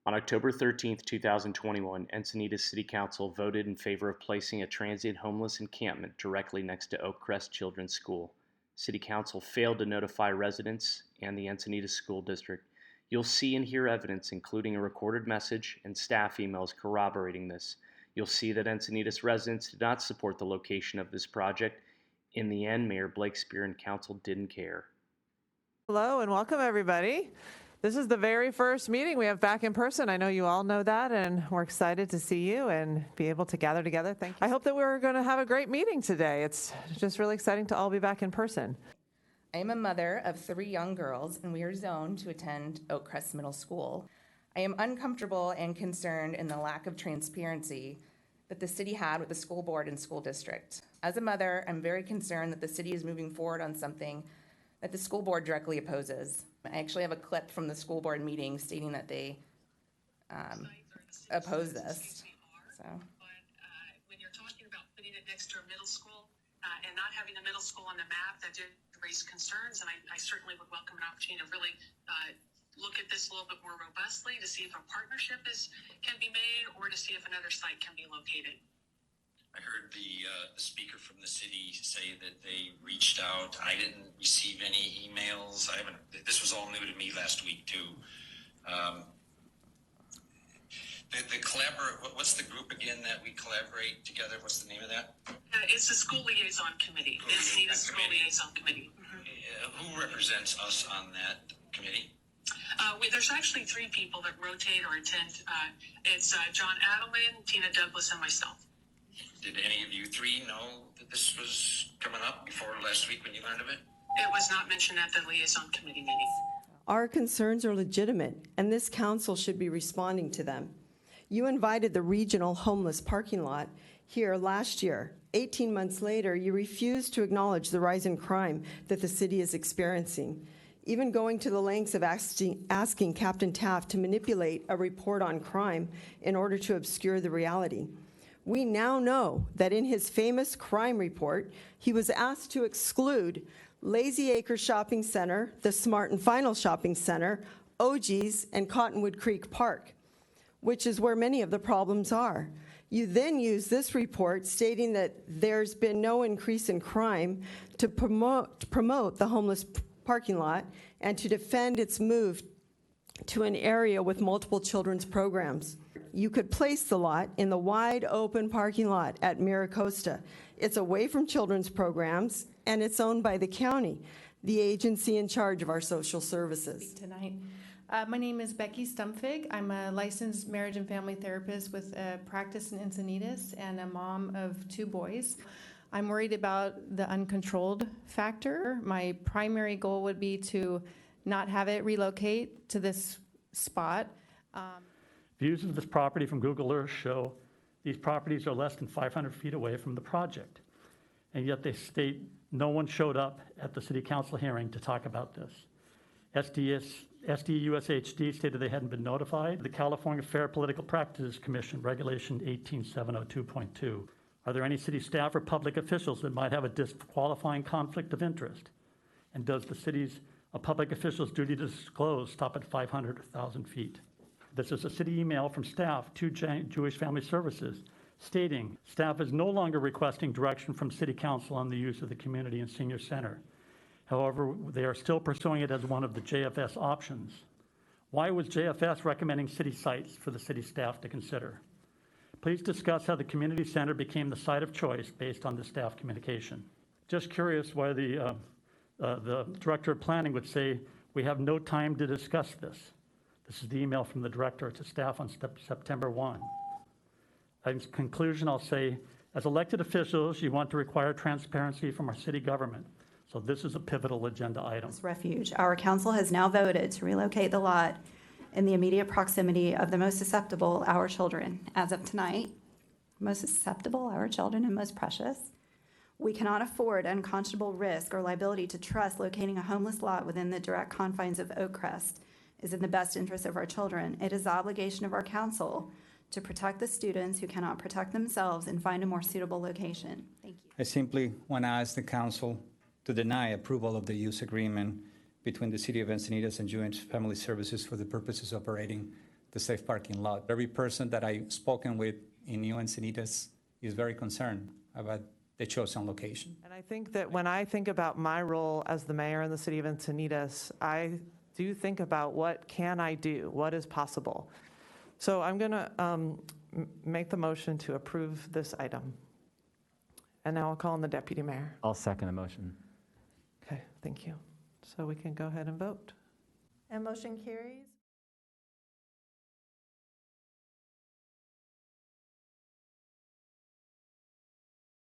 On October 13, 2021, Encinitas City Council voted in favor of placing a transient homeless encampment directly next to Oak Crest Children's School. City Council failed to notify residents and the Encinitas School District. You'll see and hear evidence, including a recorded message and staff emails corroborating this. You'll see that Encinitas residents did not support the location of this project. In the end, Mayor Blakespear and Council didn't care. Hello and welcome, everybody. This is the very first meeting we have back in person. I know you all know that, and we're excited to see you and be able to gather together. Thank you. I hope that we're going to have a great meeting today. It's just really exciting to all be back in person. I am a mother of 3 young girls, and we are zoned to attend Oak Crest Middle School. I am uncomfortable and concerned in the lack of transparency that the city had with the school board and school district. As a mother, I'm very concerned that the city is moving forward on something that the school board directly opposes. I actually have a clip from the school board meeting stating that they oppose this. So. When you're talking about putting it next to a middle school and not having a middle school on the map, that did raise concerns, and I certainly would welcome an opportunity to really look at this a little bit more robustly to see if a partnership can be made or to see if another site can be located. I heard the speaker from the city say that they reached out. I didn't receive any emails. This was all new to me last week too. The what's the group again that we collaborate together? What's the name of that? It's the School Liaison Committee. The Encinitas School Liaison Committee. Who represents us on that committee? There's actually 3 people that rotate or attend. It's John Adelman, Tina Douglas, and myself. Did any of you 3 know that this was coming up before last week when you learned of it? It was not mentioned at the liaison committee meeting. Our concerns are legitimate, and this council should be responding to them. You invited the regional homeless parking lot here last year. 18 months later, you refused to acknowledge the rise in crime that the city is experiencing, even going to the lengths of asking Captain Taft to manipulate a report on crime in order to obscure the reality. We now know that in his famous crime report, he was asked to exclude Lazy Acres Shopping Center, the Smart and Final Shopping Center, OG's, and Cottonwood Creek Park, which is where many of the problems are. You then use this report stating that there's been no increase in crime to promote the homeless parking lot and to defend its move to an area with multiple children's programs. You could place the lot in the wide open parking lot at Miracosta. It's away from children's programs, and it's owned by the county, the agency in charge of our social services. Tonight. My name is Becky Stumpfig. I'm a licensed marriage and family therapist with a practice in Encinitas and a mom of 2 boys. I'm worried about the uncontrolled factor. My primary goal would be to not have it relocate to this spot. Views of this property from Google Earth show these properties are less than 500 feet away from the project, and yet they state no one showed up at the City Council hearing to talk about this. SDUSHD stated they hadn't been notified. The California Fair Political Practices Commission, Regulation 18702.2. Are there any city staff or public officials that might have a disqualifying conflict of interest? And does the city's public officials' duty to disclose stop at 500 or 1,000 feet? This is a city email from staff to Jewish Family Services stating staff is no longer requesting direction from City Council on the use of the community and senior center. However, they are still pursuing it as one of the JFS options. Why was JFS recommending city sites for the city staff to consider? Please discuss how the community center became the site of choice based on the staff communication. Just curious why the director of planning would say we have no time to discuss this. This is the email from the director to staff on September 1. In conclusion, I'll say, as elected officials, you want to require transparency from our city government. So this is a pivotal agenda item. Refuge. Our council has now voted to relocate the lot in the immediate proximity of the most susceptible, our children. As of tonight, most susceptible, our children, and most precious. We cannot afford unconscionable risk or liability to trust locating a homeless lot within the direct confines of Oak Crest is in the best interest of our children. It is the obligation of our council to protect the students who cannot protect themselves and find a more suitable location. Thank you. I simply want to ask the council to deny approval of the use agreement between the City of Encinitas and Jewish Family Services for the purposes of operating the safe parking lot. Every person that I've spoken with in New Encinitas is very concerned about the chosen location. And I think that when I think about my role as the mayor in the city of Encinitas, I do think about what can I do, what is possible. So I'm going to make the motion to approve this item. And now I'll call on the deputy mayor. I'll second the motion. Okay, thank you. So we can go ahead and vote. And motion carries.